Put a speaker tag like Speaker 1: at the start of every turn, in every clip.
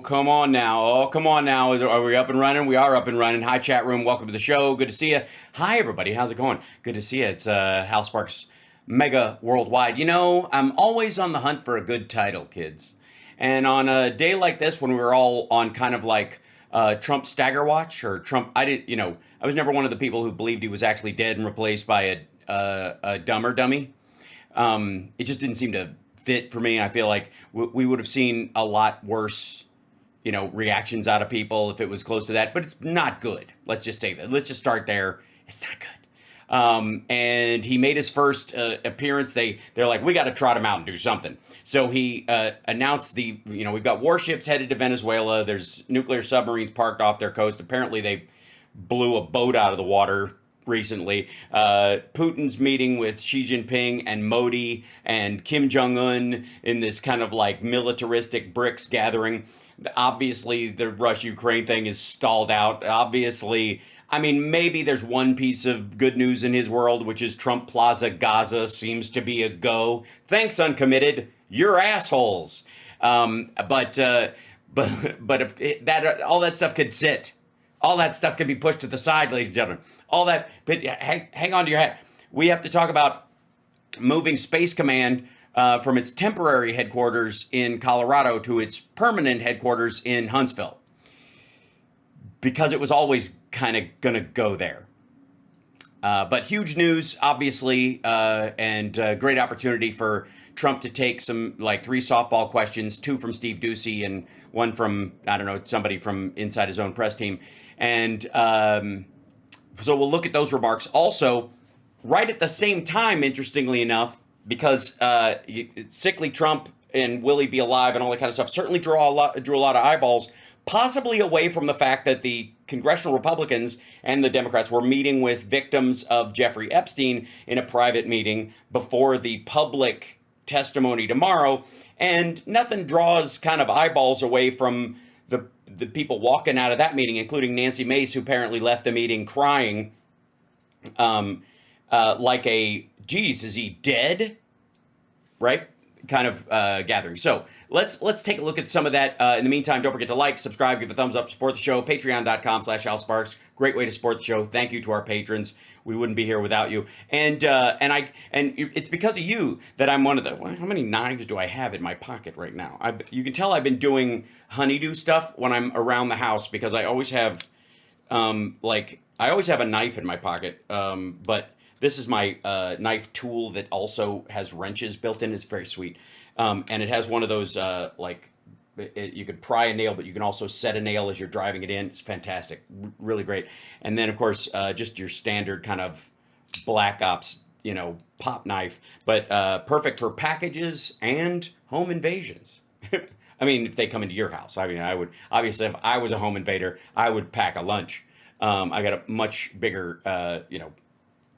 Speaker 1: come on now. Oh, come on now. Are we up and running? We are up and running. Hi, chat room. Welcome to the show. Good to see you. Hi, everybody. How's it going? Good to see you. It's Hal Sparks Mega Worldwide. You know, I'm always on the hunt for a good title, kids. And on a day like this, when we were all on kind of like Trump stagger watch, or Trump, I was never one of the people who believed he was actually dead and replaced by a dumber dummy. It just didn't seem to fit for me. I feel like we would have seen a lot worse, reactions out of people if it was close to that. But it's not good. Let's just say that. Let's just start there. It's not good. And he made his first appearance. They're like, we got to trot him out and do something. So he announced we've got warships headed to Venezuela. There's nuclear submarines parked off their coast. Apparently they blew a boat out of the water recently. Putin's meeting with Xi Jinping and Modi and Kim Jong-un in this kind of like militaristic BRICS gathering. Obviously, the Russia-Ukraine thing is stalled out. Obviously, I mean, maybe there's one piece of good news in his world, which is Trump Plaza Gaza seems to be a go. Thanks, Uncommitted. You're assholes. But if that all that stuff could sit. All that stuff can be pushed to the side, ladies and gentlemen. All that, but hang on to your hat. We have to talk about moving Space Command from its temporary headquarters in Colorado to its permanent headquarters in Huntsville, because it was always kind of going to go there. But huge news, obviously, and great opportunity for Trump to take some, like, 3 softball questions, 2 from Steve Doocy and 1 from, I don't know, somebody from inside his own press team. And so we'll look at those remarks. Also, right at the same time, interestingly enough, because sickly Trump and will he be alive and all that kind of stuff certainly drew a lot of eyeballs, possibly away from the fact that the congressional Republicans and the Democrats were meeting with victims of Jeffrey Epstein in a private meeting before the public testimony tomorrow. And nothing draws kind of eyeballs away from the people walking out of that meeting, including Nancy Mace, who apparently left the meeting crying, like geez, is he dead? Right? Kind of gathering. So let's take a look at some of that. In the meantime, don't forget to like, subscribe, give a thumbs up, support the show. Patreon.com/AlSparks. Great way to support the show. Thank you to our patrons. We wouldn't be here without you. And it's because of you that I'm one of the. How many knives do I have in my pocket right now? You can tell I've been doing honeydew stuff when I'm around the house, because I always have I always have a knife in my pocket. But this is my knife tool that also has wrenches built in. It's very sweet. And it has one of those, you could pry a nail, but you can also set a nail as you're driving it in. It's fantastic. Really great. And then, of course, just your standard kind of Black Ops, pop knife. But perfect for packages and home invasions. I mean, if they come into your house. I mean, I would, obviously, if I was a home invader, I would pack a lunch. I got a much bigger,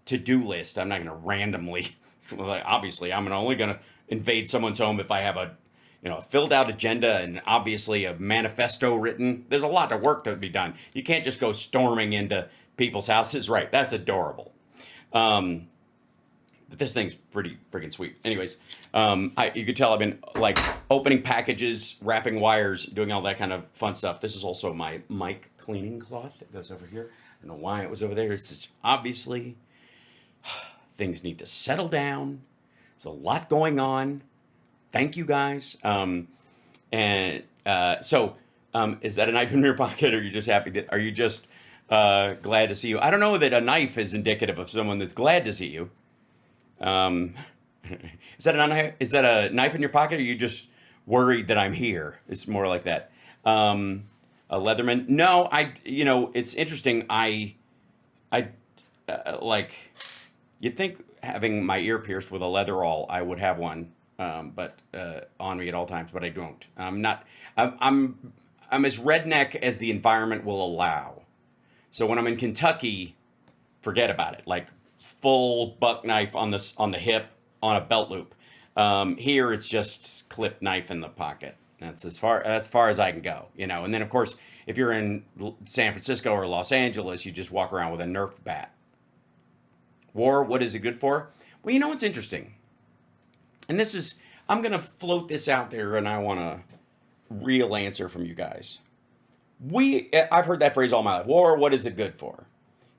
Speaker 1: to-do list. I'm not going to randomly, obviously, I'm only going to invade someone's home if I have a filled out agenda and obviously a manifesto written. There's a lot of work to be done. You can't just go storming into people's houses. Right. That's adorable. But this thing's pretty freaking sweet. Anyways, you could tell I've been like opening packages, wrapping wires, doing all that kind of fun stuff. This is also my mic cleaning cloth that goes over here. I don't know why it was over there. It's just obviously things need to settle down. There's a lot going on. Thank you, guys. So is that a knife in your pocket, or are you just happy are you just glad to see you? I don't know that a knife is indicative of someone that's glad to see you. Is that a knife in your pocket, or are you just worried that I'm here? It's more like that. A Leatherman? No, it's interesting. You'd think having my ear pierced with a leatherall, I would have one, but on me at all times. But I don't. I'm as redneck as the environment will allow. So when I'm in Kentucky, forget about it. Like full buck knife on the hip on a belt loop. Here it's just clip knife in the pocket. That's as far as I can go. And then of course, if you're in San Francisco or Los Angeles, you just walk around with a Nerf bat. War, what is it good for? Well, what's interesting? And I'm going to float this out there, and I want to real answer from you guys. I've heard that phrase all my life. War, what is it good for?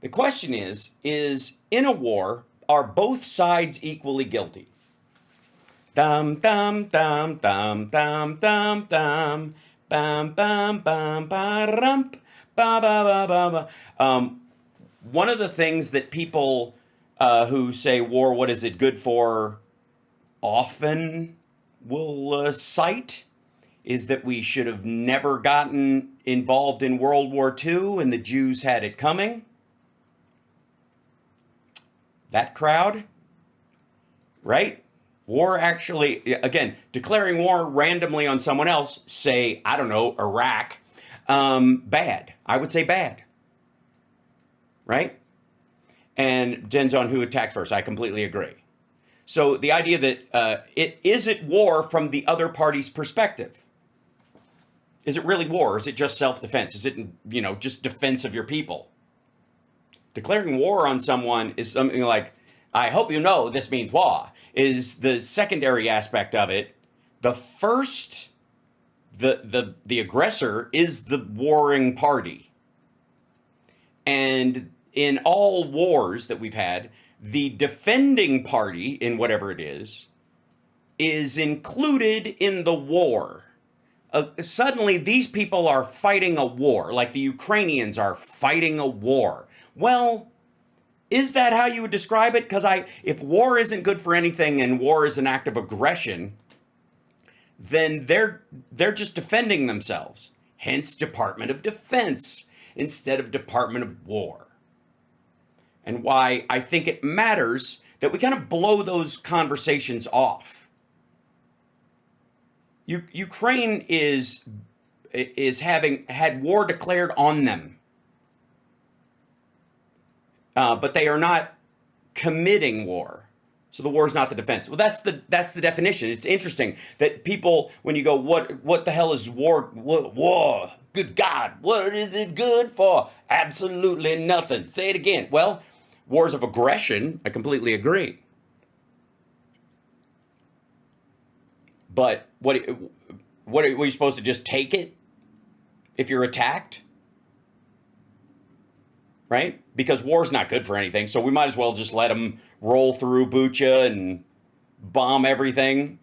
Speaker 1: The question is in a war, are both sides equally guilty? Dum dum dum dum dum dum dum bam bam bam ba rump ba ba ba ba ba. One of the things that people who say war, what is it good for, often will cite is that we should have never gotten involved in World War II and the Jews had it coming. That crowd, right? War actually, again, declaring war randomly on someone else, say, I don't know, Iraq, bad. I would say bad, right? And depends on who attacks first. I completely agree. So the idea that it is it war from the other party's perspective? Is it really war? Or is it just self-defense? Is it, just defense of your people? Declaring war on someone is something like, I hope you know this means war, is the secondary aspect of it. The first, the aggressor is the warring party. And in all wars that we've had, the defending party, in whatever it is included in the war. Suddenly, these people are fighting a war, like the Ukrainians are fighting a war. Well, is that how you would describe it? Because if war isn't good for anything and war is an act of aggression, then they're just defending themselves. Hence, Department of Defense instead of Department of War. And why I think it matters that we kind of blow those conversations off. Ukraine is having had war declared on them, but they are not committing war. So the war is not the defense. Well, that's the definition. It's interesting that people, when you go, what the hell is war? War? Good God, what is it good for? Absolutely nothing. Say it again. Well, wars of aggression, I completely agree. But what are you supposed to just take it if you're attacked? Right? Because war's not good for anything, so we might as well just let them roll through Bucha and bomb everything.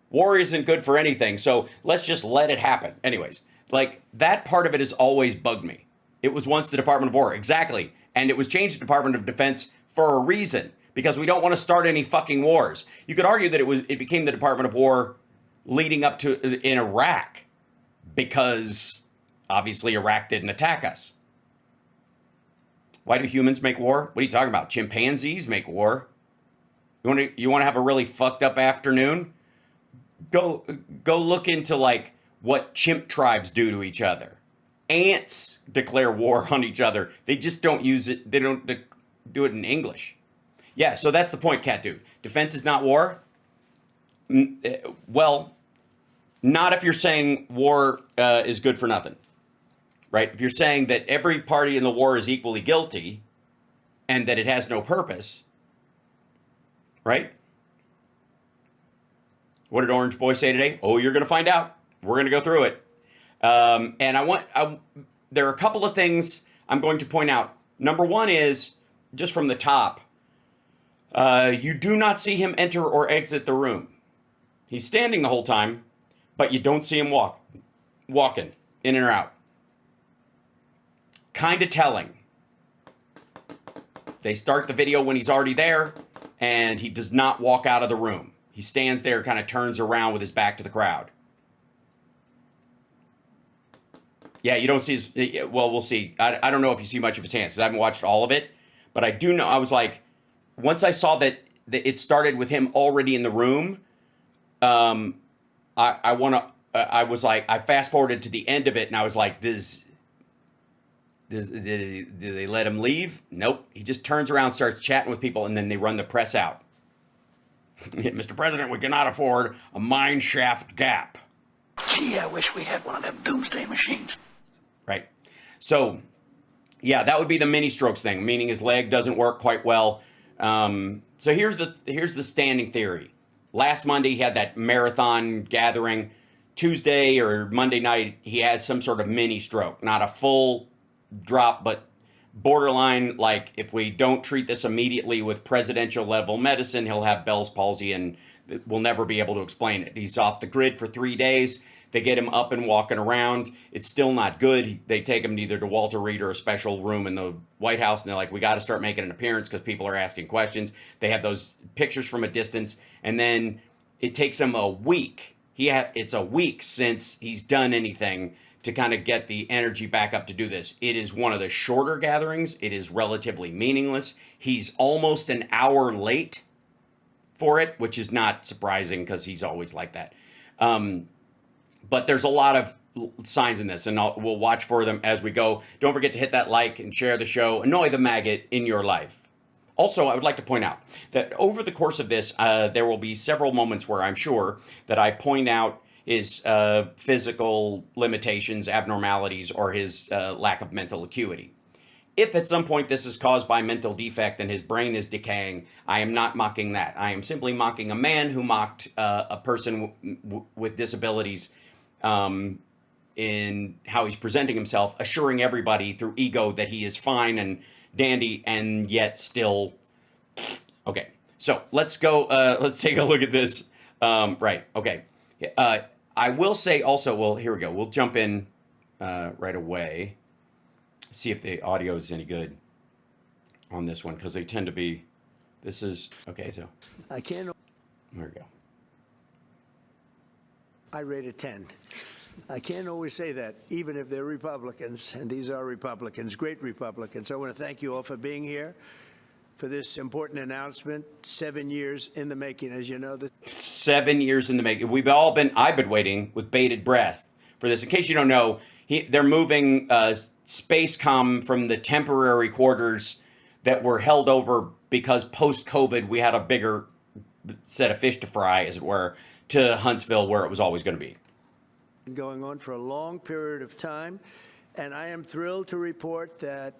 Speaker 1: War isn't good for anything, so let's just let it happen. Anyways, like that part of it has always bugged me. It was once the Department of War, exactly, and it was changed to Department of Defense for a reason, because we don't want to start any fucking wars. You could argue that it became the Department of War leading up to in Iraq, because obviously Iraq didn't attack us. Why do humans make war? What are you talking about? Chimpanzees make war. You want to have a really fucked up afternoon? Go look into like what chimp tribes do to each other. Ants declare war on each other. They just don't use it. They don't do it in English. Yeah, so that's the point, Cat Dude. Defense is not war. Well, not if you're saying war is good for nothing, right? If you're saying that every party in the war is equally guilty and that it has no purpose, right? What did Orange Boy say today? Oh, you're going to find out. We're going to go through it. And there are a couple of things I'm going to point out. Number one is, just from the top, you do not see him enter or exit the room. He's standing the whole time, but you don't see him walking in and out. Kind of telling. They start the video when he's already there, and he does not walk out of the room. He stands there, kind of turns around with his back to the crowd. Yeah, you don't see his, well, we'll see. I don't know if you see much of his hands, because I haven't watched all of it, but I do know, I was like, once I saw that it started with him already in the room, I was like, I fast forwarded to the end of it, and I was like, did they let him leave? Nope. He just turns around, starts chatting with people, and then they run the press out. Mr. President, we cannot afford a mine shaft gap.
Speaker 2: Gee, I wish we had one of them doomsday machines.
Speaker 1: Right. So, yeah, that would be the mini strokes thing, meaning his leg doesn't work quite well. So here's the standing theory. Last Monday, he had that marathon gathering. Tuesday or Monday night, he has some sort of mini stroke, not a full drop, but borderline, like if we don't treat this immediately with presidential level medicine, he'll have Bell's palsy and we'll never be able to explain it. He's off the grid for 3 days. They get him up and walking around. It's still not good. They take him either to Walter Reed or a special room in the White House, and they're like, we got to start making an appearance because people are asking questions. They have those pictures from a distance, and then it takes him a week. It's a week since he's done anything to kind of get the energy back up to do this. It is one of the shorter gatherings. It is relatively meaningless. He's almost an hour late for it, which is not surprising because he's always like that. But there's a lot of signs in this, and we'll watch for them as we go. Don't forget to hit that like and share the show. Annoy the maggot in your life. Also, I would like to point out that over the course of this, there will be several moments where I'm sure that I point out his physical limitations, abnormalities, or his lack of mental acuity. If at some point this is caused by mental defect and his brain is decaying, I am not mocking that. I am simply mocking a man who mocked a person with disabilities in how he's presenting himself, assuring everybody through ego that he is fine and dandy, and yet still. Okay, so let's go. Let's take a look at this. Right. Okay. I will say also. Well, here we go. We'll jump in right away. See if the audio is any good on this one, because they tend to be. This is okay. So
Speaker 3: I can't.
Speaker 1: There we go.
Speaker 3: I rate a 10. I can't always say that, even if they're Republicans, and these are Republicans, great Republicans. I want to thank you all for being here for this important announcement. 7 years in the making, as you know.
Speaker 1: 7 years in the making. I've been waiting with bated breath for this. In case you don't know, they're moving Spacecom from the temporary quarters that were held over because post-COVID we had a bigger set of fish to fry, as it were, to Huntsville, where it was always going to be.
Speaker 3: Going on for a long period of time, and I am thrilled to report that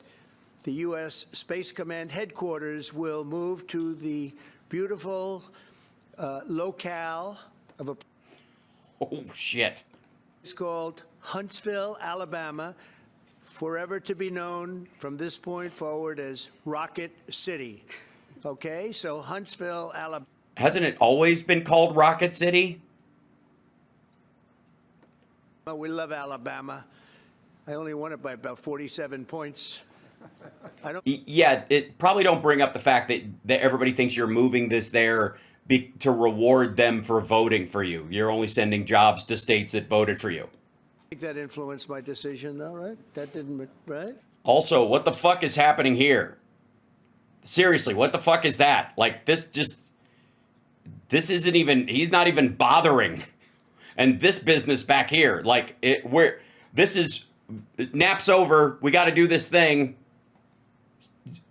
Speaker 3: the U.S. Space Command headquarters will move to the beautiful locale of a
Speaker 1: Oh, shit.
Speaker 3: place called Huntsville, Alabama, forever to be known from this point forward as Rocket City. Okay, so Huntsville, Alabama.
Speaker 1: Hasn't it always been called Rocket City?
Speaker 3: We love Alabama. I only won it by about 47 points.
Speaker 1: Yeah, it probably don't bring up the fact that everybody thinks you're moving this there to reward them for voting for you. You're only sending jobs to states that voted for you.
Speaker 3: I think that influenced my decision, though, right? That didn't, right?
Speaker 1: Also, what the fuck is happening here? Seriously, what the fuck is that? Like, this isn't even, he's not even bothering. And this business back here, like, nap's over, we got to do this thing.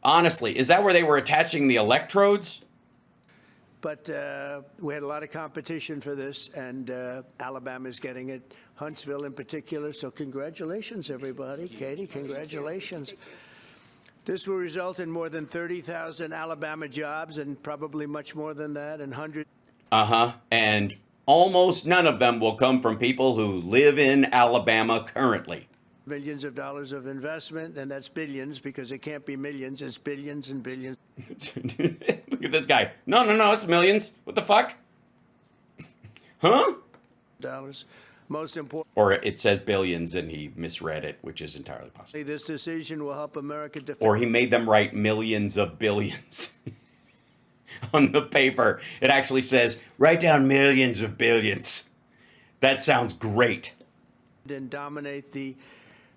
Speaker 1: Honestly, is that where they were attaching the electrodes?
Speaker 3: But we had a lot of competition for this, and Alabama's getting it, Huntsville in particular. So congratulations, everybody. Katie, congratulations. This will result in more than 30,000 Alabama jobs, and probably much more than that, and hundreds.
Speaker 1: And almost none of them will come from people who live in Alabama currently.
Speaker 3: Millions of dollars of investment, and that's billions, because it can't be millions, it's billions and billions.
Speaker 1: Look at this guy. No, it's millions. What the fuck? Huh?
Speaker 3: Dollars. Most important.
Speaker 1: Or it says billions and he misread it, which is entirely possible.
Speaker 3: This decision will help America defend.
Speaker 1: Or he made them write millions of billions on the paper. It actually says, write down millions of billions. That sounds great.
Speaker 3: And dominate the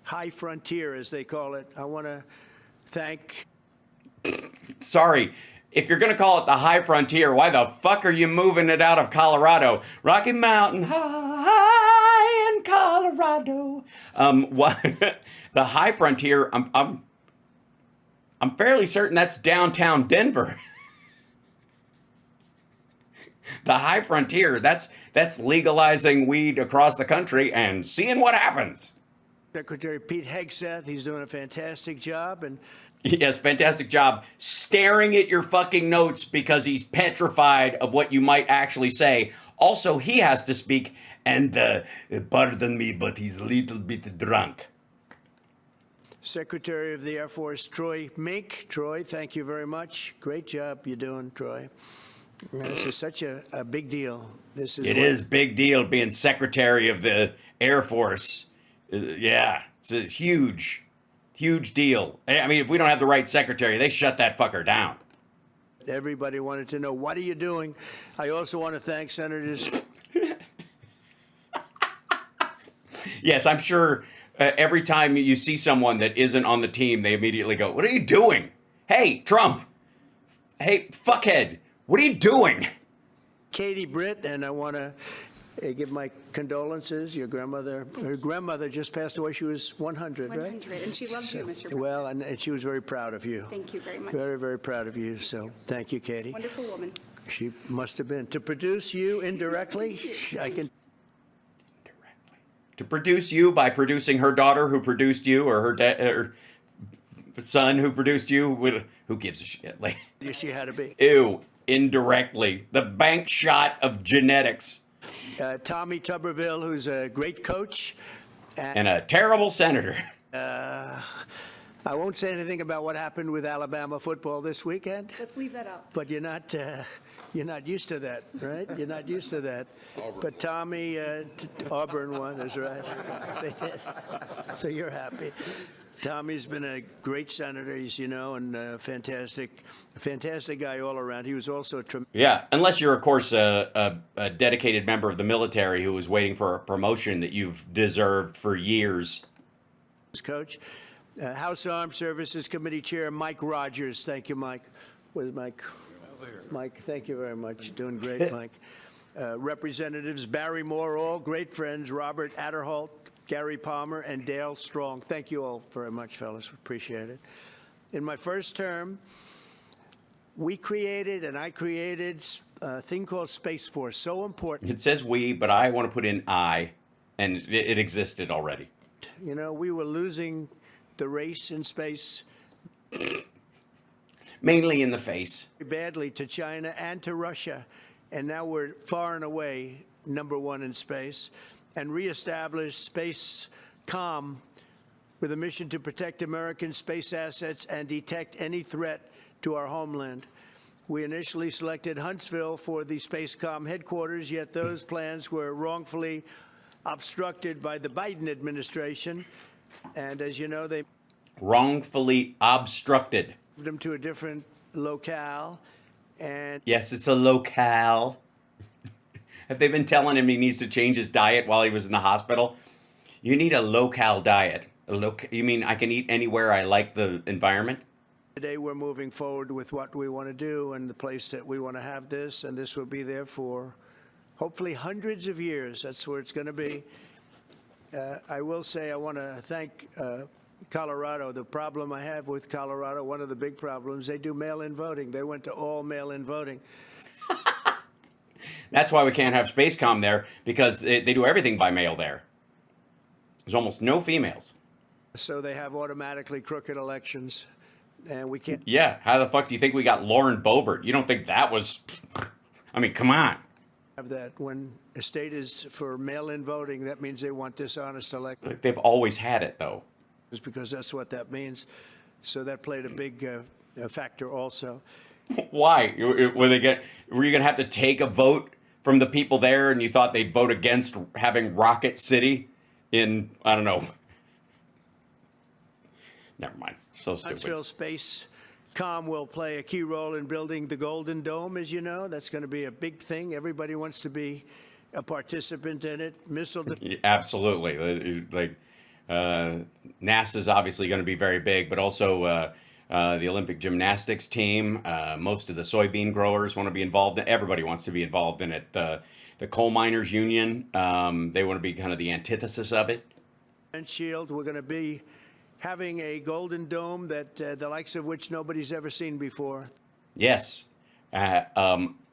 Speaker 3: high frontier, as they call it. I want to thank.
Speaker 1: Sorry, if you're going to call it the high frontier, why the fuck are you moving it out of Colorado? Rocky Mountain high in Colorado. What? The high frontier, I'm fairly certain that's downtown Denver. The high frontier, that's legalizing weed across the country and seeing what happens.
Speaker 3: Secretary Pete Hegseth, he's doing a fantastic job. And
Speaker 1: yes, fantastic job staring at your fucking notes because he's petrified of what you might actually say. Also, he has to speak And pardon me, but he's a little bit drunk.
Speaker 3: Secretary of the Air Force, Troy Mink. Troy, thank you very much. Great job you're doing, Troy. This is such a big deal.
Speaker 1: It is big deal being Secretary of the Air Force. Yeah, it's a huge deal. I mean, if we don't have the right secretary, they shut that fucker down.
Speaker 3: Everybody wanted to know, what are you doing? I also want to thank Senators.
Speaker 1: Yes, I'm sure every time you see someone that isn't on the team, they immediately go, "What are you doing? Hey, Trump. Hey, fuckhead. What are you doing?"
Speaker 3: Katie Britt, and I want to give my condolences. Her grandmother just passed away. She was 100, right?
Speaker 4: 100, and she loves you, Mr. President.
Speaker 3: Well, and she was very proud of you.
Speaker 4: Thank you very much.
Speaker 3: Very, very proud of you. So thank you, Katie.
Speaker 4: Wonderful woman.
Speaker 3: She must have been. To produce you indirectly, I can.
Speaker 1: To produce you by producing her daughter who produced you, or her son who produced you. Who gives a shit? Like,
Speaker 3: She had to be.
Speaker 1: Ew, indirectly. The bank shot of genetics.
Speaker 3: Tommy Tuberville, who's a great coach.
Speaker 1: And a terrible senator.
Speaker 3: I won't say anything about what happened with Alabama football this weekend,
Speaker 4: Let's leave that out.
Speaker 3: but you're not used to that, right? You're not used to that. But Tommy, Auburn won, that's right. They did. So you're happy. Tommy's been a great senator, as you know, and a fantastic guy all around. He was also a tremendous.
Speaker 1: Yeah, unless you're, of course, a dedicated member of the military who was waiting for a promotion that you've deserved for years.
Speaker 3: Coach. House Armed Services Committee Chair Mike Rogers. Thank you, Mike. Where's Mike? Mike, thank you very much. Doing great, Mike. Representatives Barry Moore, all great friends. Robert Adderholt, Gary Palmer, and Dale Strong. Thank you all very much, fellas. Appreciate it. In my first term, I created a thing called Space Force. So important.
Speaker 1: It says we, but I want to put in I, and it existed already.
Speaker 3: You know, we were losing the race in space
Speaker 1: Mainly in the face.
Speaker 3: badly to China and to Russia, and now we're far and away #1 in space, and reestablish Space Com with a mission to protect American space assets and detect any threat to our homeland. We initially selected Huntsville for the Space Com headquarters, yet those plans were wrongfully obstructed by the Biden administration, and as you know, they
Speaker 1: Wrongfully obstructed.
Speaker 3: moved them to a different locale, and
Speaker 1: Yes, it's a locale. Have they been telling him he needs to change his diet while he was in the hospital? You need a locale diet. You mean I can eat anywhere I like the environment?
Speaker 3: today we're moving forward with what we want to do and the place that we want to have this, and this will be there for hopefully hundreds of years. That's where it's going to be. I will say I want to thank Colorado. The problem I have with Colorado, one of the big problems, they do mail-in voting. They went to all mail-in voting.
Speaker 1: That's why we can't have Spacecom there, because they do everything by mail there. There's almost no females.
Speaker 3: So they have automatically crooked elections, and we can't
Speaker 1: Yeah, how the fuck do you think we got Lauren Boebert? You don't think that was... I mean, come on.
Speaker 3: have that. When a state is for mail-in voting, that means they want dishonest elections,
Speaker 1: They've always had it, though.
Speaker 3: because that's what that means. So that played a big factor also.
Speaker 1: Why? Were you going to have to take a vote from the people there, and you thought they'd vote against having Rocket City in, I don't know. Never mind. So stupid.
Speaker 3: Huntsville Space Com will play a key role in building the Golden Dome, as you know. That's going to be a big thing. Everybody wants to be a participant in it.
Speaker 1: Yeah, absolutely. Like NASA's obviously going to be very big, but also the Olympic gymnastics team. Most of the soybean growers want to be involved. Everybody wants to be involved in it. The coal miners union, they want to be kind of the antithesis of it.
Speaker 3: And Shield, we're going to be having a Golden Dome that the likes of which nobody's ever seen before.
Speaker 1: Yes. And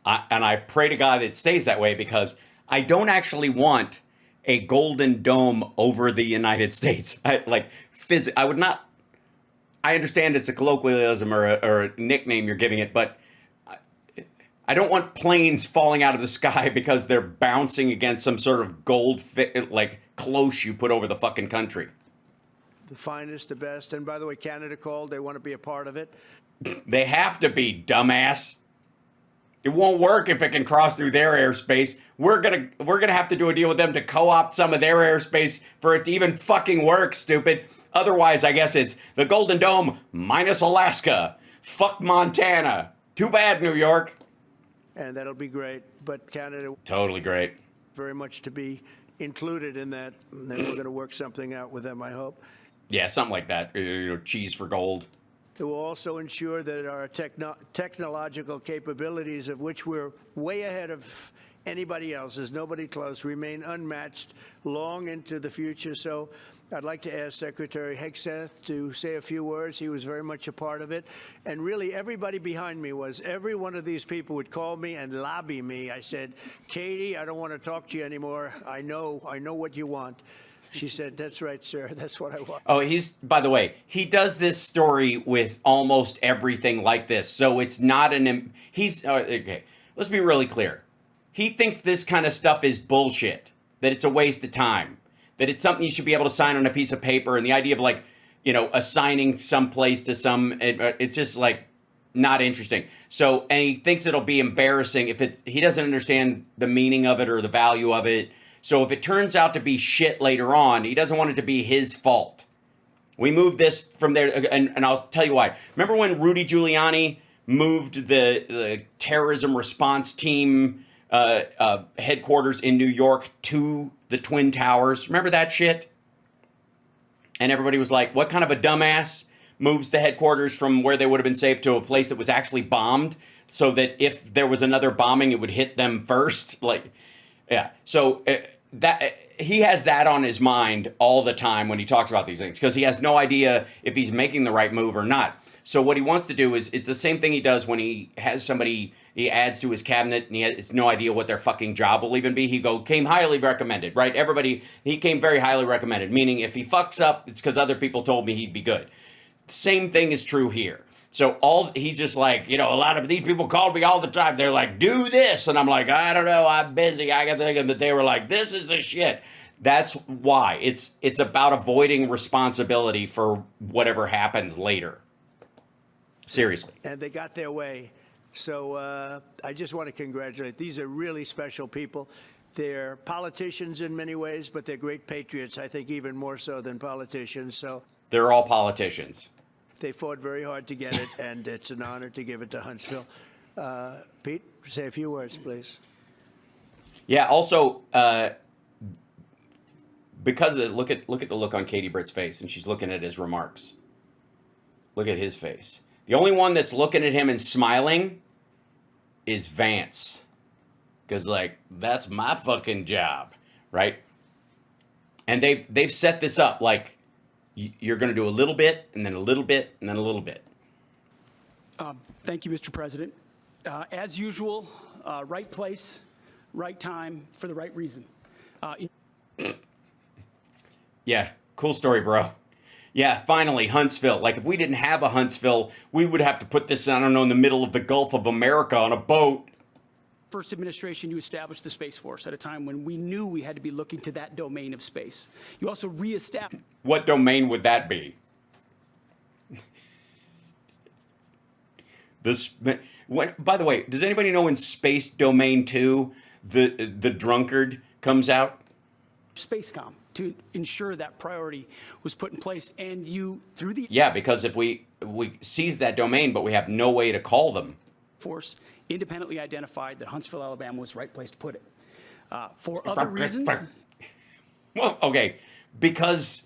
Speaker 1: I pray to God it stays that way, because I don't actually want a golden dome over the United States. I would not. I understand it's a colloquialism or a nickname you're giving it, but I don't want planes falling out of the sky because they're bouncing against some sort of gold like cloche you put over the fucking country.
Speaker 3: The finest, the best. And by the way, Canada called. They want to be a part of it.
Speaker 1: They have to be, dumbass. It won't work if it can cross through their airspace. We're gonna have to do a deal with them to co-opt some of their airspace for it to even fucking work, stupid. Otherwise, I guess it's the Golden Dome minus Alaska. Fuck Montana. Too bad, New York.
Speaker 3: And that'll be great. But Canada,
Speaker 1: Totally great.
Speaker 3: very much to be included in that. And then we're going to work something out with them, I hope.
Speaker 1: Yeah, something like that. Cheese for gold.
Speaker 3: It will also ensure that our technological capabilities, of which we're way ahead of anybody else, there's nobody close, remain unmatched long into the future. So I'd like to ask Secretary Hegseth to say a few words. He was very much a part of it. And really, everybody behind me was. Every one of these people would call me and lobby me. I said, Katie, I don't want to talk to you anymore. I know what you want. She said, that's right, sir. That's what I want.
Speaker 1: Oh, by the way, he does this story with almost everything like this. So it's not okay, let's be really clear. He thinks this kind of stuff is bullshit, that it's a waste of time, that it's something you should be able to sign on a piece of paper. And the idea of like, assigning someplace to it's just like not interesting. So, and he thinks it'll be embarrassing if he doesn't understand the meaning of it or the value of it. So if it turns out to be shit later on, he doesn't want it to be his fault. We moved this from there, and I'll tell you why. Remember when Rudy Giuliani moved the terrorism response team headquarters in New York to the Twin Towers? Remember that shit? And everybody was like, what kind of a dumbass moves the headquarters from where they would have been safe to a place that was actually bombed so that if there was another bombing, it would hit them first? Yeah. So that he has that on his mind all the time when he talks about these things because he has no idea if he's making the right move or not. So what he wants to do is it's the same thing he does when he has somebody he adds to his cabinet and he has no idea what their fucking job will even be. Came highly recommended, right? He came very highly recommended, meaning if he fucks up, it's because other people told me he'd be good. Same thing is true here. So he's just like, a lot of these people called me all the time. They're like, do this. And I'm like, I don't know. I'm busy. I got to think of it. But they were like, this is the shit. That's why. It's about avoiding responsibility for whatever happens later. Seriously.
Speaker 3: And they got their way. So I just want to congratulate. These are really special people. They're politicians in many ways, but they're great patriots, I think even more so than politicians. So
Speaker 1: they're all politicians.
Speaker 3: They fought very hard to get it, and it's an honor to give it to Huntsville. Pete, say a few words, please.
Speaker 1: Yeah. Also, because of look at the look on Katie Britt's face, and she's looking at his remarks. Look at his face. The only one that's looking at him and smiling is Vance, because that's my fucking job, right? And they've set this up like. You're going to do a little bit, and then a little bit, and then a little bit.
Speaker 5: Thank you, Mr. President. As usual, right place, right time, for the right reason.
Speaker 1: Yeah, cool story, bro. Yeah, finally, Huntsville. If we didn't have a Huntsville, we would have to put this, I don't know, in the middle of the Gulf of America on a boat.
Speaker 5: First administration, you established the Space Force at a time when we knew we had to be looking to that domain of space. You also reestablished.
Speaker 1: What domain would that be? By the way, does anybody know in Space Domain 2, the drunkard comes out?
Speaker 5: Spacecom to ensure that priority was put in place, and you through the
Speaker 1: because if we seize that domain, but we have no way to call them.
Speaker 5: Force independently identified that Huntsville, Alabama was the right place to put it. For other reasons.
Speaker 1: Well, okay, because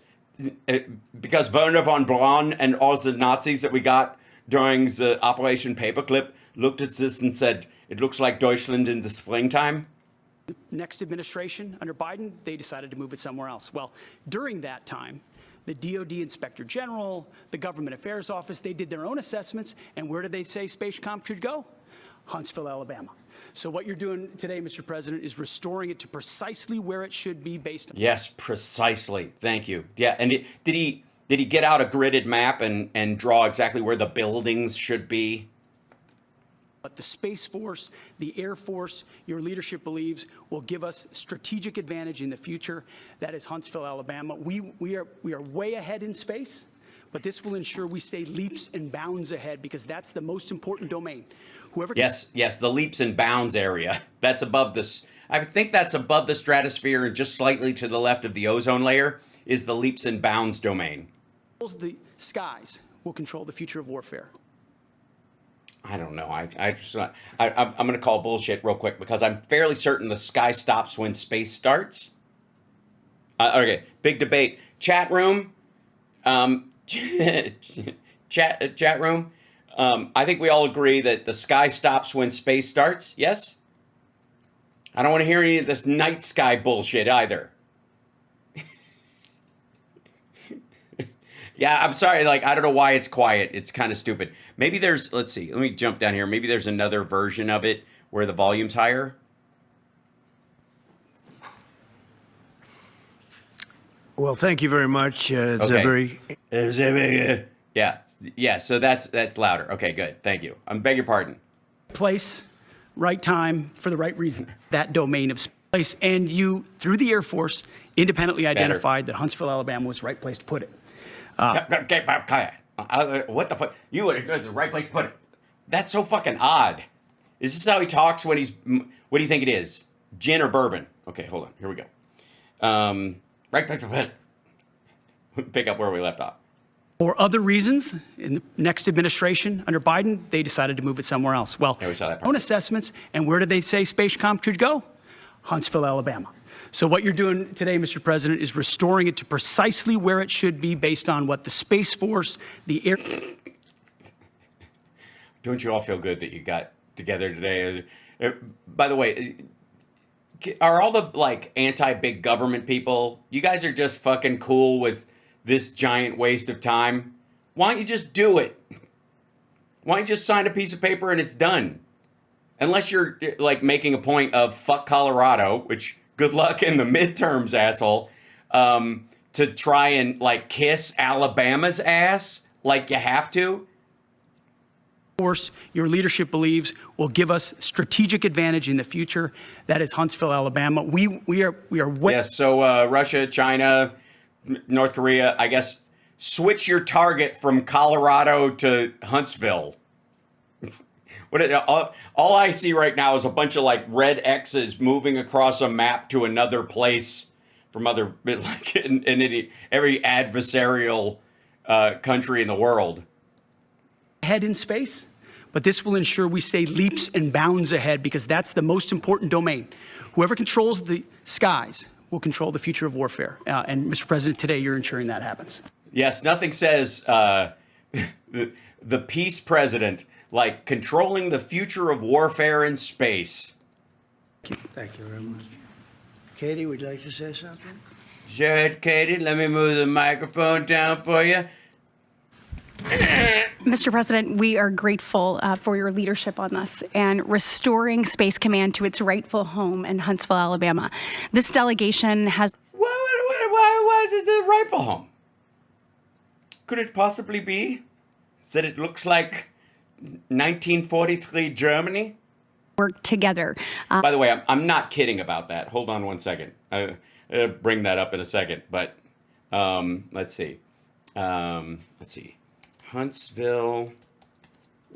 Speaker 1: Werner von Braun and all the Nazis that we got during the Operation Paperclip looked at this and said, it looks like Deutschland in the springtime.
Speaker 5: Next administration under Biden, they decided to move it somewhere else. Well, during that time, the DOD Inspector General, the Government Affairs Office, they did their own assessments. And where did they say Spacecom should go? Huntsville, Alabama. So what you're doing today, Mr. President, is restoring it to precisely where it should be based on.
Speaker 1: Yes, precisely. Thank you. Yeah, and did he get out a gridded map and draw exactly where the buildings should be?
Speaker 5: But the Space Force, the Air Force, your leadership believes will give us strategic advantage in the future. That is Huntsville, Alabama. We are way ahead in space, but this will ensure we stay leaps and bounds ahead because that's the most important domain. Whoever
Speaker 1: Yes, the leaps and bounds area. That's above this. I think that's above the stratosphere and just slightly to the left of the ozone layer is the leaps and bounds domain.
Speaker 5: controls the skies will control the future of warfare.
Speaker 1: I don't know. I'm going to call bullshit real quick because I'm fairly certain the sky stops when space starts. Okay, big debate. Chat room. Chat room. I think we all agree that the sky stops when space starts. Yes? I don't want to hear any of this night sky bullshit either. Yeah, I'm sorry. Like, I don't know why it's quiet. It's kind of stupid. Maybe there's, let's see. Let me jump down here. Maybe there's another version of it where the volume's higher.
Speaker 3: Well, thank you very much. It's
Speaker 1: Okay.
Speaker 3: a very
Speaker 1: Yeah. So that's louder. Okay, good. Thank you. I beg your pardon.
Speaker 5: Place, right time, for the right reason. That domain of place. And you, through the Air Force, independently identified that Huntsville, Alabama was the right place to put it.
Speaker 1: What the fuck? You would have the right place to put it. That's so fucking odd. Is this how he talks when he's? What do you think it is? Gin or bourbon? Okay, hold on. Here we go. Right place to put it. Pick up where we left off.
Speaker 5: For other reasons, in the next administration under Biden, they decided to move it somewhere else. Well,
Speaker 1: Yeah, we saw that part.
Speaker 5: own assessments, and where did they say Spacecom should go? Huntsville, Alabama. So what you're doing today, Mr. President, is restoring it to precisely where it should be based on what the Space Force, the Air...
Speaker 1: Don't you all feel good that you got together today? By the way, are all the like anti-big government people? You guys are just fucking cool with this giant waste of time. Why don't you just do it? Why don't you just sign a piece of paper and it's done? Unless you're like making a point of fuck Colorado, which good luck in the midterms, asshole, to try and like kiss Alabama's ass like you have to.
Speaker 5: Force, your leadership believes will give us strategic advantage in the future. That is Huntsville, Alabama. We are way...
Speaker 1: Yes, so Russia, China, North Korea, I guess, switch your target from Colorado to Huntsville. All I see right now is a bunch of like red X's moving across a map to another place from other, like in every adversarial country in the world.
Speaker 5: Ahead in space, but this will ensure we stay leaps and bounds ahead because that's the most important domain. Whoever controls the skies will control the future of warfare. And Mr. President, today you're ensuring that happens.
Speaker 1: Yes, nothing says the peace president like controlling the future of warfare in space.
Speaker 3: Thank you very much. Katie, would you like to say something?
Speaker 1: Sure, Katie. Let me move the microphone down for you.
Speaker 4: Mr. President, we are grateful for your leadership on this and restoring Space Command to its rightful home in Huntsville, Alabama. This delegation has...
Speaker 1: Why is it the rightful home? Could it possibly be that it looks like 1943 Germany?
Speaker 4: worked together.
Speaker 1: By the way, I'm not kidding about that. Hold on one second. I'll bring that up in a second. But let's see. Huntsville,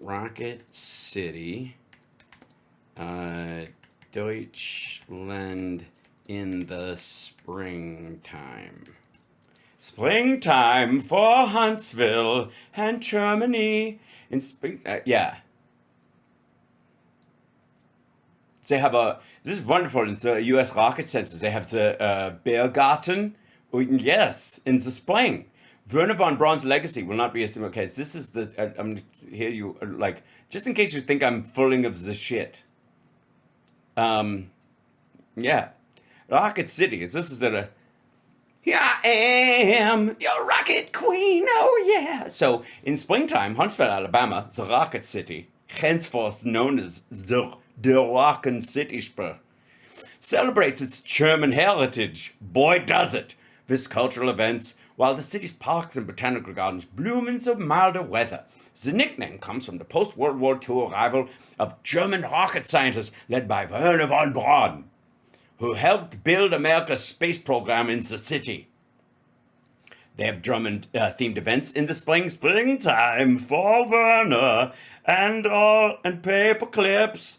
Speaker 1: Rocket City, Deutschland in the springtime. Springtime for Huntsville and Germany in spring. Yeah. They have this is wonderful in the U.S. rocket census. They have the Beergarten. Yes, in the spring. Werner von Braun's legacy will not be a similar case. This is the, I'm here you, like, just in case you think I'm full of the shit. Yeah. Rocket City. This is the, here I am, your rocket queen, oh yeah. So, in springtime, Huntsville, Alabama, the Rocket City, henceforth known as the Rocket City, celebrates its German heritage. Boy, does it. with cultural events, while the city's parks and botanical gardens bloom in the milder weather. The nickname comes from the post-World War II arrival of German rocket scientists led by Wernher von Braun, who helped build America's space program in the city. They have German-themed events in the springtime for Werner and paper clips.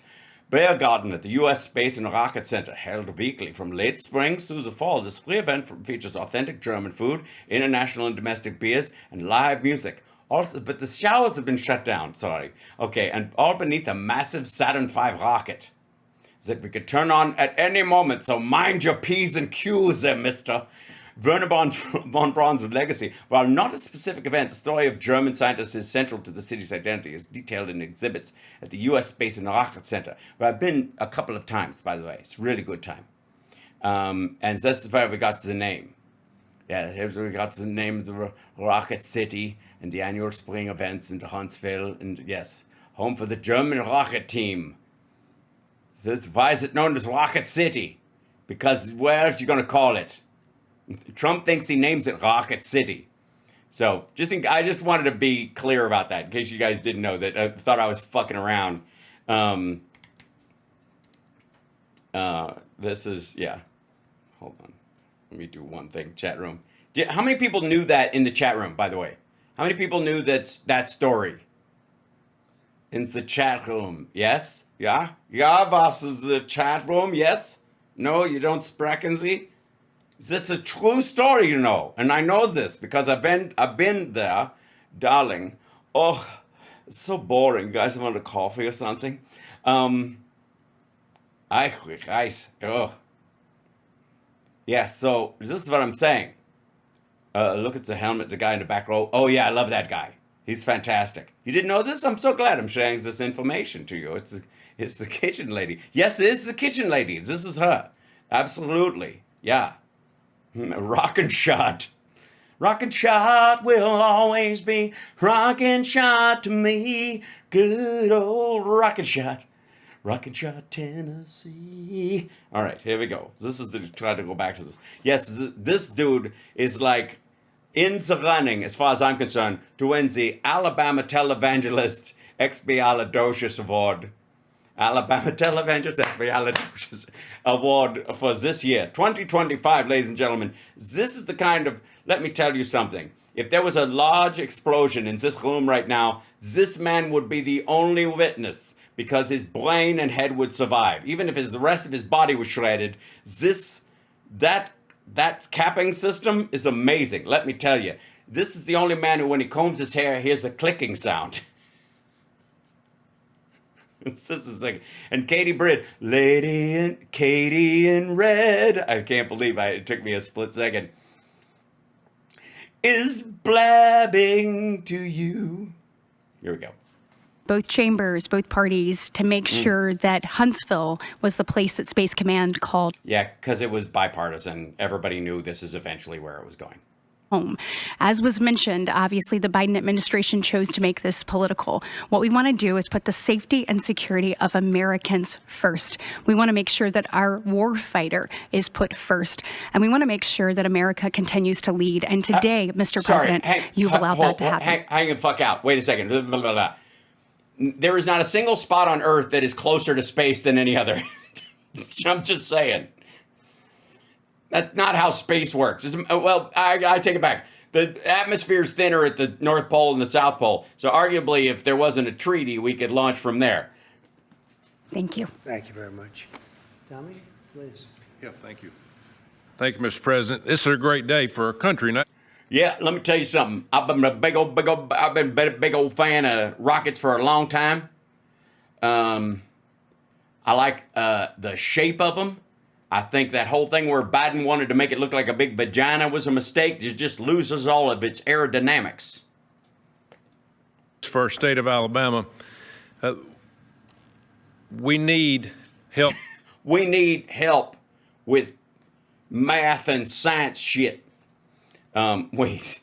Speaker 1: Bear Garden at the U.S. Space and Rocket Center, held weekly from late spring through the fall. This free event features authentic German food, international and domestic beers, and live music. Also, but the showers have been shut down, sorry. Okay, and all beneath a massive Saturn V rocket that we could turn on at any moment, so mind your P's and Q's there, mister. Wernher von Braun's legacy, while not a specific event, the story of German scientists is central to the city's identity, is detailed in exhibits at the U.S. Space and Rocket Center, where I've been a couple of times, by the way. It's a really good time. And that's where we got the name. Yeah, here's where we got the name of the Rocket City and the annual spring events in Huntsville, and yes, home for the German rocket team. Why is it known as Rocket City? Because where else you going to call it? Trump thinks he names it Rocket City. So I just wanted to be clear about that in case you guys didn't know that. I thought I was fucking around. This is, yeah. Hold on. Let me do one thing. Chat room. How many people knew that in the chat room, by the way? How many people knew that story? In the chat room. Yes? Yeah? Yeah, was is the chat room? Yes? No, you don't sprechen Sie? This is a true story, you know, and I know this because I've been there, darling. Oh, it's so boring. You guys want a coffee or something? Ice. Oh. Yeah, so this is what I'm saying. Look at the helmet, the guy in the back row. Oh yeah, I love that guy. He's fantastic. You didn't know this? I'm so glad I'm sharing this information to you. It's the kitchen lady. Yes, it is the kitchen lady. This is her. Absolutely. Yeah. Rockin' Shot. Rockin' Shot will always be Rockin' Shot to me. Good old Rockin' Shot. Rockin' Shot, Tennessee. All right, here we go. This is try to go back to this. Yes, this dude is like in the running, as far as I'm concerned, to win the Alabama Televangelist Expialidocious Award. Alabama Televangelist Expialidocious Award for this year, 2025, ladies and gentlemen. This is the kind of, let me tell you something. If there was a large explosion in this room right now, this man would be the only witness because his brain and head would survive. Even if the rest of his body was shredded, that capping system is amazing. Let me tell you. This is the only man who, when he combs his hair, hears a clicking sound. This is like, and Katie Britt, Katie in red. I can't believe it took me a split second. Is blabbing to you. Here we go.
Speaker 4: Both chambers, both parties, to make sure that Huntsville was the place that Space Command called
Speaker 1: Yeah, because it was bipartisan. Everybody knew this is eventually where it was going.
Speaker 4: home. As was mentioned, obviously the Biden administration chose to make this political. What we want to do is put the safety and security of Americans first. We want to make sure that our warfighter is put first. And we want to make sure that America continues to lead. And today, Mr. President, you've allowed that to happen.
Speaker 1: Hang the fuck out. Wait a second. Blah, blah, blah. There is not a single spot on Earth that is closer to space than any other. I'm just saying. That's not how space works. Well, I take it back. The atmosphere is thinner at the North Pole and the South Pole. So arguably, if there wasn't a treaty, we could launch from there.
Speaker 4: Thank you.
Speaker 3: Thank you very much. Tommy, please.
Speaker 6: Yeah, thank you. Thank you, Mr. President. This is a great day for our country.
Speaker 1: Yeah, let me tell you something. I've been a big old fan of rockets for a long time. I like the shape of them. I think that whole thing where Biden wanted to make it look like a big vagina was a mistake. It just loses all of its aerodynamics.
Speaker 6: For our state of Alabama, we need help.
Speaker 1: We need help with math and science shit. Wait,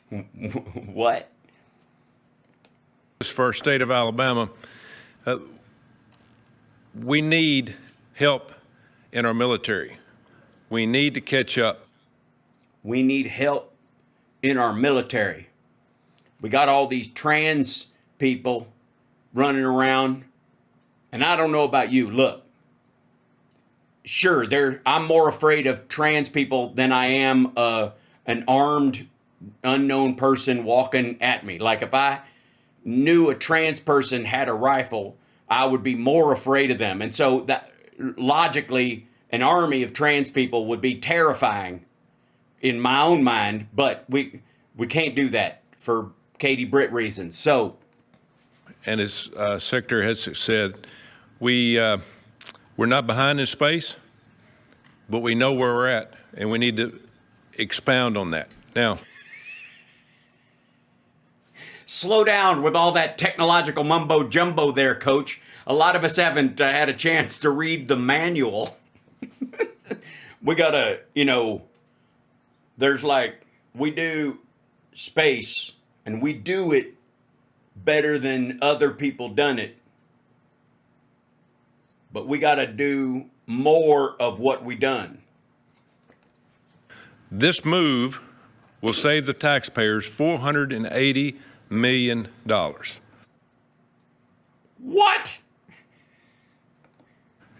Speaker 1: what?
Speaker 6: For our state of Alabama, we need help in our military. We need to catch up.
Speaker 1: we need help in our military. We got all these trans people running around, and I don't know about you. Look, sure, I'm more afraid of trans people than I am an armed, unknown person walking at me. Like if I knew a trans person had a rifle, I would be more afraid of them. And so that logically, an army of trans people would be terrifying in my own mind, but we can't do that for Katie Britt reasons. So,
Speaker 6: And as Secretary has said, we're not behind in space, but we know where we're at, and we need to expound on that. Now,
Speaker 1: slow down with all that technological mumbo jumbo there, Coach. A lot of us haven't had a chance to read the manual. We gotta, there's we do space and we do it better than other people done it. But we gotta do more of what we done.
Speaker 6: this move will save the taxpayers $480 million.
Speaker 1: What?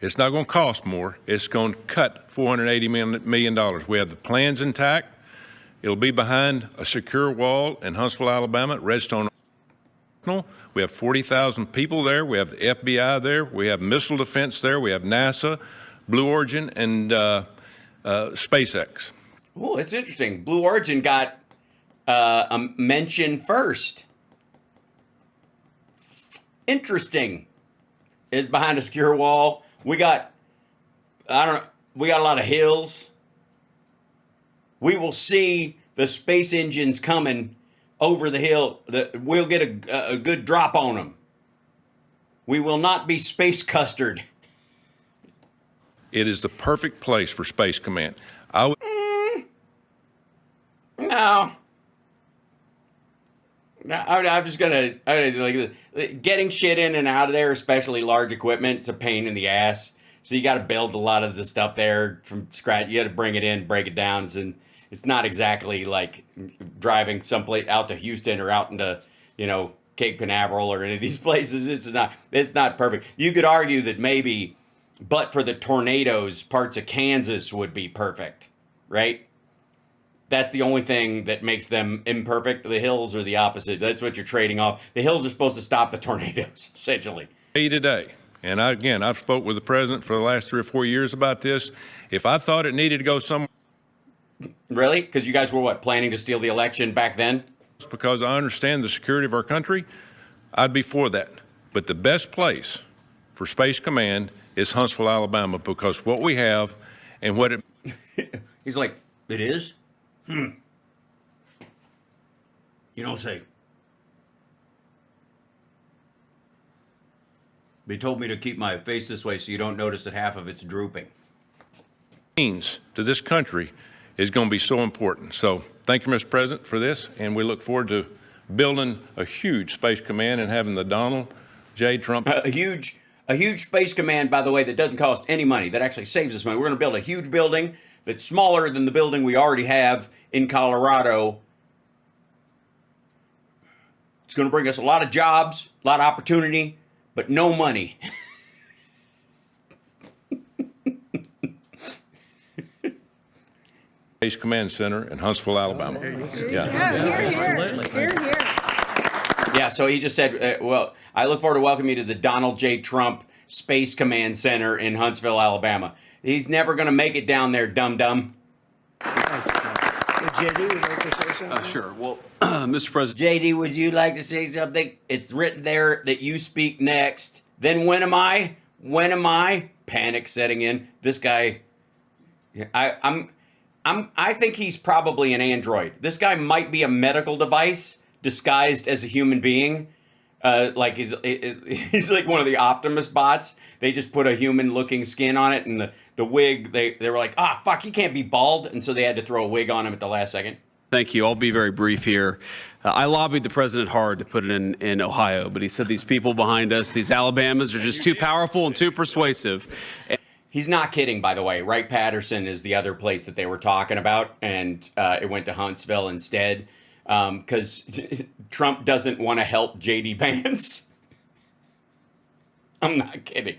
Speaker 6: It's not going to cost more. It's going to cut $480 million. We have the plans intact. It'll be behind a secure wall in Huntsville, Alabama, at Redstone. We have 40,000 people there. We have the FBI there. We have missile defense there. We have NASA, Blue Origin, and SpaceX.
Speaker 1: Oh, it's interesting. Blue Origin got a mention first. Interesting. It's behind a secure wall. We got a lot of hills. We will see the space engines coming over the hill. We'll get a good drop on them. We will not be space custard.
Speaker 6: It is the perfect place for Space Command.
Speaker 1: No. I'm just gonna getting shit in and out of there, especially large equipment. It's a pain in the ass. So you got to build a lot of the stuff there from scratch. You got to bring it in, break it down, and it's not exactly like driving someplace out to Houston or out into Cape Canaveral or any of these places. It's not perfect. You could argue that maybe, but for the tornadoes, parts of Kansas would be perfect, right? That's the only thing that makes them imperfect. The hills are the opposite. That's what you're trading off. The hills are supposed to stop the tornadoes, essentially.
Speaker 6: Today, and I've spoke with the president for the last 3 or 4 years about this. If I thought it needed to go somewhere,
Speaker 1: really? Because you guys were planning to steal the election back then?
Speaker 6: because I understand the security of our country, I'd be for that. But the best place for Space Command is Huntsville, Alabama, because what we have and what it...
Speaker 7: He's like, it is? You don't say. They told me to keep my face this way so you don't notice that half of it's drooping.
Speaker 6: means to this country is going to be so important. So thank you, Mr. President, for this, and we look forward to building a huge Space Command and having the Donald J. Trump...
Speaker 1: A huge space command, by the way, that doesn't cost any money, that actually saves us money. We're going to build a huge building that's smaller than the building we already have in Colorado. It's going to bring us a lot of jobs, a lot of opportunity, but no money.
Speaker 6: Space Command Center in Huntsville, Alabama.
Speaker 1: Yeah, so he just said, well, I look forward to welcoming you to the Donald J. Trump Space Command Center in Huntsville, Alabama. He's never going to make it down there, dum-dum.
Speaker 3: JD, would you like to say something?
Speaker 8: Sure. Well, Mr. President.
Speaker 1: JD, would you like to say something? It's written there that you speak next. Then when am I? When am I? Panic setting in. This guy, I think he's probably an android. This guy might be a medical device disguised as a human being. Like he's like one of the Optimus bots. They just put a human-looking skin on it, and the wig. They were like, fuck, he can't be bald, and so they had to throw a wig on him at the last second.
Speaker 8: Thank you. I'll be very brief here. I lobbied the president hard to put it in Ohio, but he said these people behind us, these Alabamas, are just too powerful and too persuasive.
Speaker 1: He's not kidding, by the way. Wright-Patterson is the other place that they were talking about, and it went to Huntsville instead because Trump doesn't want to help J.D. Vance. I'm not kidding.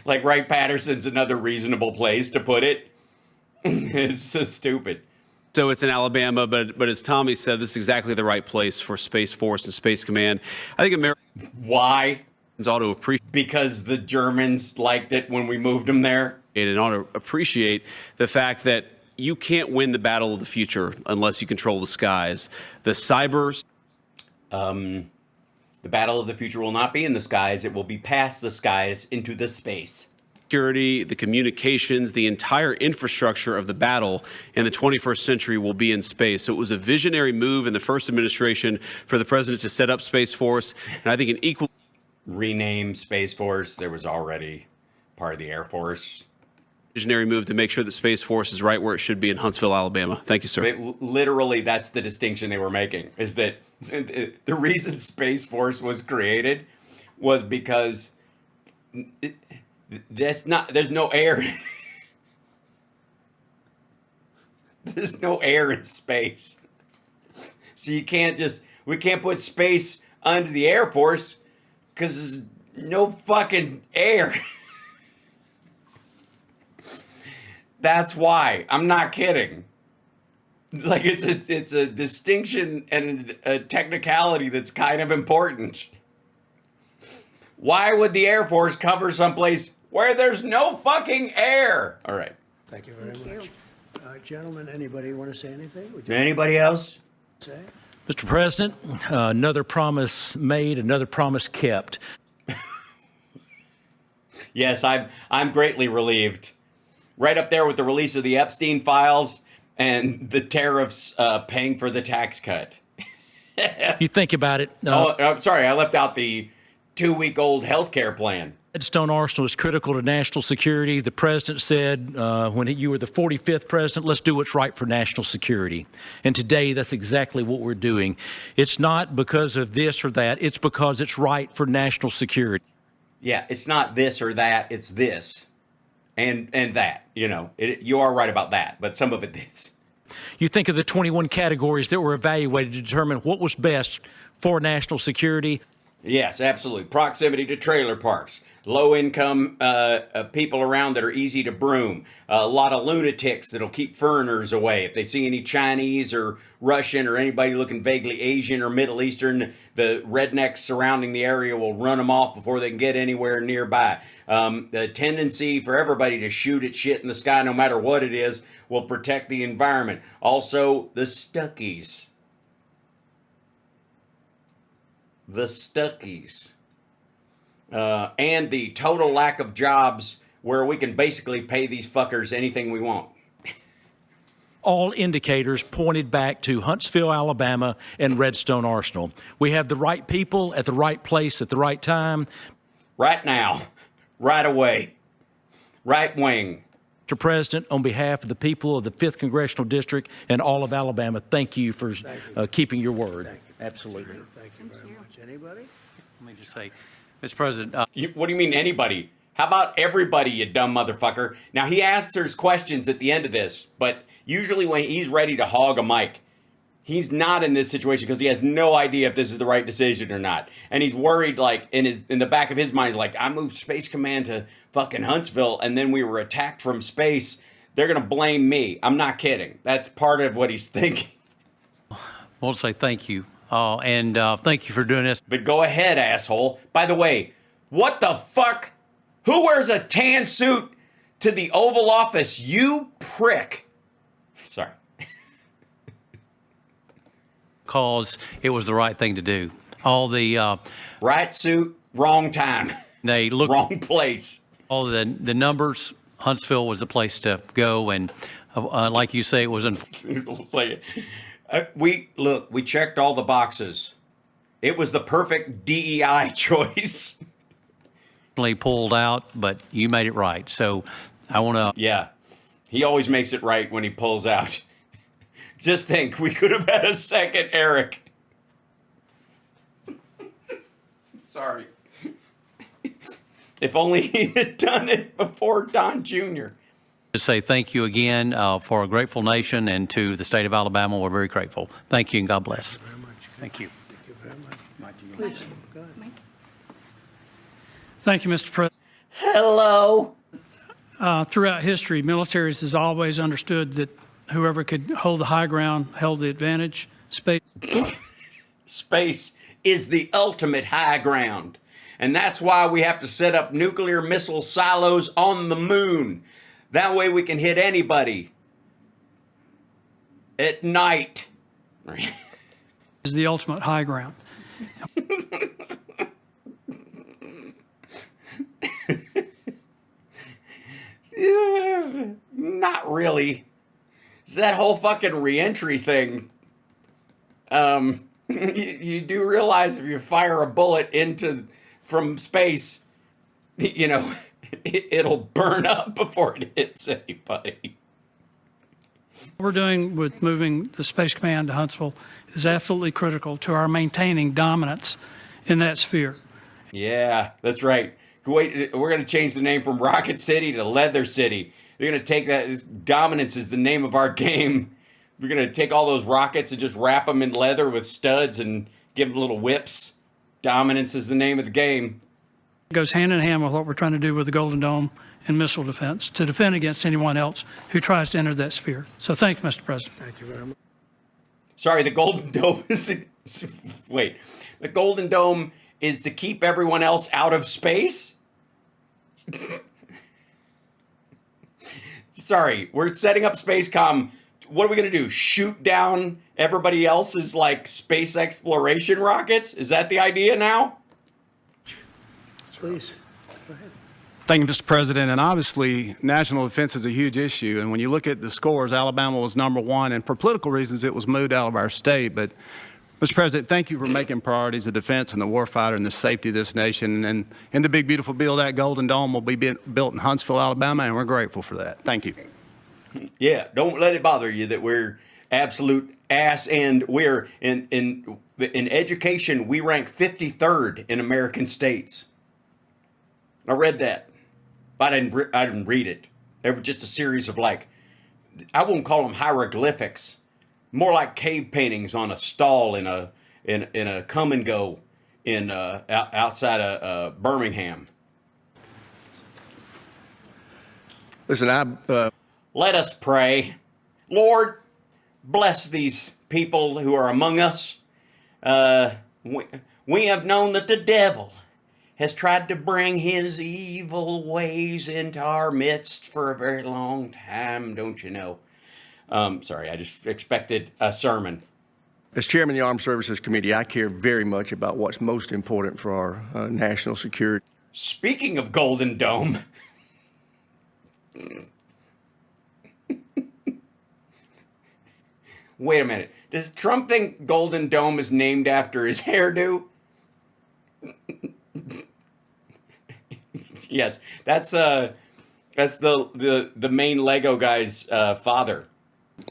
Speaker 1: Like, Wright-Patterson's another reasonable place to put it. It's so stupid.
Speaker 8: So it's in Alabama, but as Tommy said, this is exactly the right place for Space Force and Space Command. I think Americans
Speaker 1: Why?
Speaker 8: ought to appreciate
Speaker 1: Because the Germans liked it when we moved them there.
Speaker 8: it and ought to appreciate the fact that you can't win the battle of the future unless you control the skies. The cyber
Speaker 1: The battle of the future will not be in the skies. It will be past the skies into the space.
Speaker 8: security, the communications, the entire infrastructure of the battle in the 21st century will be in space. So it was a visionary move in the first administration for the president to set up Space Force. And I think an equal
Speaker 1: Rename Space Force. There was already part of the Air Force.
Speaker 8: visionary move to make sure that Space Force is right where it should be in Huntsville, Alabama. Thank you, sir.
Speaker 1: Literally, that's the distinction they were making, is that the reason Space Force was created was because there's no air. There's no air in space. So we can't put space under the Air Force because there's no fucking air. That's why. I'm not kidding. Like, it's a distinction and a technicality that's kind of important. Why would the Air Force cover someplace where there's no fucking air? All right.
Speaker 3: Thank you very much. Gentlemen, anybody want to say anything? Would you
Speaker 1: Anybody else?
Speaker 3: say?
Speaker 9: Mr. President, another promise made, another promise kept.
Speaker 1: Yes, I'm greatly relieved. Right up there with the release of the Epstein files and the tariffs paying for the tax cut.
Speaker 9: You think about it.
Speaker 1: I'm sorry, I left out the 2-week-old healthcare plan.
Speaker 9: Redstone Arsenal is critical to national security. The president said when you were the 45th president, let's do what's right for national security. And today, that's exactly what we're doing. It's not because of this or that. It's because it's right for national security.
Speaker 1: Yeah, it's not this or that. It's this and that. You know, you are right about that, but some of it is.
Speaker 9: You think of the 21 categories that were evaluated to determine what was best for national security.
Speaker 1: Yes, absolutely. Proximity to trailer parks, low-income people around that are easy to broom, a lot of lunatics that'll keep foreigners away. If they see any Chinese or Russian or anybody looking vaguely Asian or Middle Eastern, the rednecks surrounding the area will run them off before they can get anywhere nearby. The tendency for everybody to shoot at shit in the sky, no matter what it is, will protect the environment. Also, the Stuckies. The Stuckies. And the total lack of jobs where we can basically pay these fuckers anything we want.
Speaker 9: All indicators pointed back to Huntsville, Alabama, and Redstone Arsenal. We have the right people at the right place at the right time.
Speaker 1: Right now. Right away. Right wing.
Speaker 9: Mr. President, on behalf of the people of the 5th Congressional District and all of Alabama, thank you for keeping your word. Absolutely.
Speaker 3: Thank you very much. Anybody?
Speaker 10: Let me just say, Mr. President,
Speaker 1: What do you mean anybody? How about everybody, you dumb motherfucker? Now, he answers questions at the end of this, but usually when he's ready to hog a mic, he's not in this situation because he has no idea if this is the right decision or not. And he's worried, like, in the back of his mind, he's like, I moved Space Command to fucking Huntsville, and then we were attacked from space. They're going to blame me. I'm not kidding. That's part of what he's thinking.
Speaker 10: I want to say thank you. And thank you for doing this.
Speaker 1: But go ahead, asshole. By the way, what the fuck? Who wears a tan suit to the Oval Office? You prick. Sorry.
Speaker 10: Because it was the right thing to do. All the
Speaker 1: Right suit, wrong time.
Speaker 10: they looked
Speaker 1: Wrong place.
Speaker 10: all the numbers. Huntsville was the place to go, and like you say, it was
Speaker 1: We checked all the boxes. It was the perfect DEI choice.
Speaker 10: unfortunately pulled out, but you made it right. So I want to.
Speaker 1: Yeah. He always makes it right when he pulls out. Just think, we could have had a second Eric. Sorry. If only he had done it before Don Jr.
Speaker 10: To say thank you again for a grateful nation, and to the state of Alabama, we're very grateful. Thank you, and God bless. Thank you.
Speaker 3: Thank you very much. Please, go ahead.
Speaker 11: Thank you, Mr. President.
Speaker 1: Hello.
Speaker 11: Throughout history, militaries has always understood that whoever could hold the high ground held the advantage.
Speaker 1: Space is the ultimate high ground. And that's why we have to set up nuclear missile silos on the moon. That way we can hit anybody at night.
Speaker 11: Is the ultimate high ground.
Speaker 1: Not really. It's that whole fucking reentry thing. You do realize if you fire a bullet from space, you know, it'll burn up before it hits anybody.
Speaker 11: What we're doing with moving the Space Command to Huntsville is absolutely critical to our maintaining dominance in that sphere.
Speaker 1: Yeah, that's right. Wait, we're going to change the name from Rocket City to Leather City. They're going to take that. Dominance is the name of our game. We're going to take all those rockets and just wrap them in leather with studs and give them little whips. Dominance is the name of the game.
Speaker 11: It goes hand in hand with what we're trying to do with the Golden Dome and missile defense to defend against anyone else who tries to enter that sphere. So thanks, Mr. President.
Speaker 3: Thank you very much.
Speaker 1: Sorry, the Golden Dome is... Wait. The Golden Dome is to keep everyone else out of space? Sorry, we're setting up Spacecom. What are we going to do? Shoot down everybody else's, like, space exploration rockets? Is that the idea now?
Speaker 3: Please, go ahead.
Speaker 12: Thank you, Mr. President. And obviously, national defense is a huge issue. And when you look at the scores, Alabama was #1. And for political reasons, it was moved out of our state. But, Mr. President, thank you for making priorities of defense and the warfighter and the safety of this nation. And in the big, beautiful bill, that Golden Dome will be built in Huntsville, Alabama, and we're grateful for that. Thank you.
Speaker 1: Yeah, don't let it bother you that we're absolute ass, and we're in education, we rank 53rd in American states. I read that. I didn't read it. They were just a series of, like, I won't call them hieroglyphics, more like cave paintings on a stall in a come and go outside of Birmingham.
Speaker 12: Listen,
Speaker 1: Let us pray. Lord, bless these people who are among us. We have known that the devil has tried to bring his evil ways into our midst for a very long time, don't you know? Sorry, I just expected a sermon.
Speaker 12: as chairman of the Armed Services Committee, I care very much about what's most important for our national security.
Speaker 1: Speaking of Golden Dome, wait a minute. Does Trump think Golden Dome is named after his hairdo? Yes, that's the main Lego guy's father.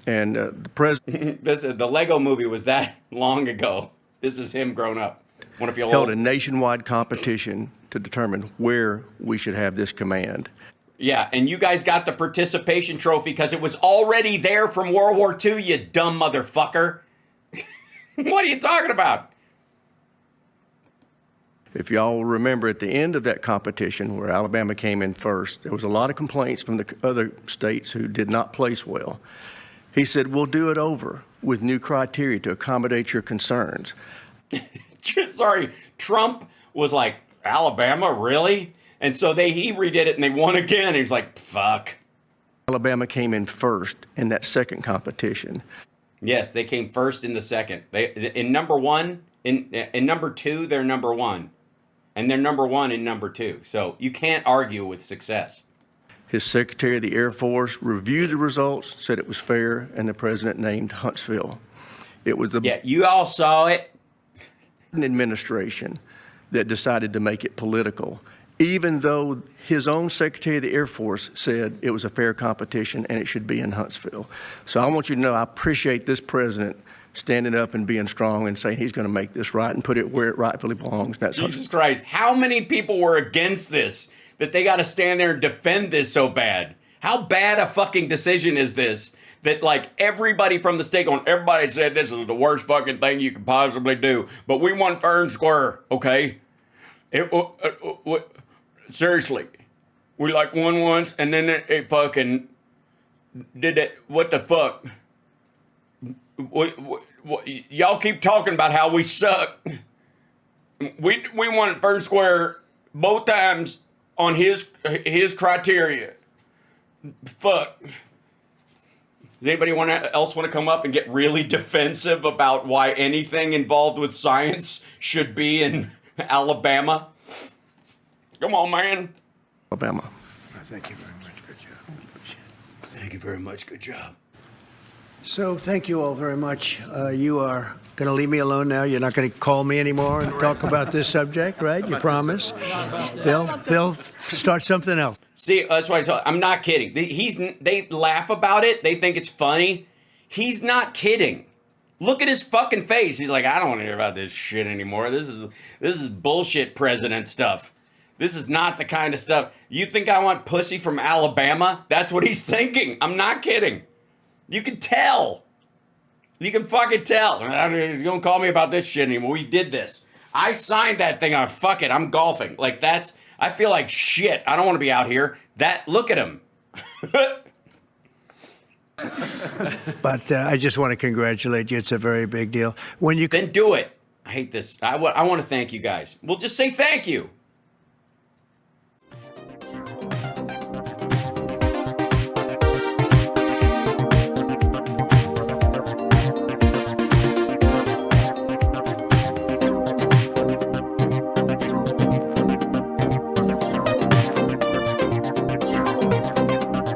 Speaker 12: And the president
Speaker 1: the Lego movie was that long ago. This is him grown up. Wonder if you'll
Speaker 12: held a nationwide competition to determine where we should have this command.
Speaker 1: Yeah, and you guys got the participation trophy because it was already there from World War II, you dumb motherfucker. What are you talking about?
Speaker 12: If y'all remember, at the end of that competition where Alabama came in first, there was a lot of complaints from the other states who did not place well. He said, we'll do it over with new criteria to accommodate your concerns.
Speaker 1: Sorry, Trump was like, Alabama, really? And so he redid it and they won again. He's like, fuck.
Speaker 12: Alabama came in first in that second competition.
Speaker 1: Yes, they came first in the second. In number one, in number two, they're number one. And they're number one in number two. So you can't argue with success.
Speaker 12: His Secretary of the Air Force reviewed the results, said it was fair, and the president named Huntsville. It was the
Speaker 1: you all saw it.
Speaker 12: Administration that decided to make it political, even though his own Secretary of the Air Force said it was a fair competition and it should be in Huntsville. So I want you to know I appreciate this president standing up and being strong and saying he's going to make this right and put it where it rightfully belongs. That's
Speaker 1: Jesus Christ. How many people were against this? that they got to stand there and defend this so bad? How bad a fucking decision is this? That like everybody from the state going, everybody said this is the worst fucking thing you could possibly do, but we want fair and square, okay? Seriously, we like won once, and then it fucking did it. What the fuck? Y'all keep talking about how we suck. We wanted fair and square both times on his criteria. Fuck. Does anybody else want to come up and get really defensive about why anything involved with science should be in Alabama? Come on, man.
Speaker 12: Alabama.
Speaker 3: Thank you very much. Good job.
Speaker 1: Thank you very much. Good job.
Speaker 3: So thank you all very much. You are going to leave me alone now. You're not going to call me anymore and talk about this subject, right? You promise? They'll start something else.
Speaker 1: See, that's why I'm not kidding. They laugh about it. They think it's funny. He's not kidding. Look at his fucking face. He's like, I don't want to hear about this shit anymore. This is bullshit president stuff. This is not the kind of stuff. You think I want pussy from Alabama? That's what he's thinking. I'm not kidding. You can tell. You can fucking tell. You don't call me about this shit anymore. We did this. I signed that thing on. Fuck it. I'm golfing. Like that's. I feel like shit. I don't want to be out here. Look at him.
Speaker 3: But I just want to congratulate you. It's a very big deal.
Speaker 1: Then do it. I hate this. I want to thank you guys. We'll just say thank you.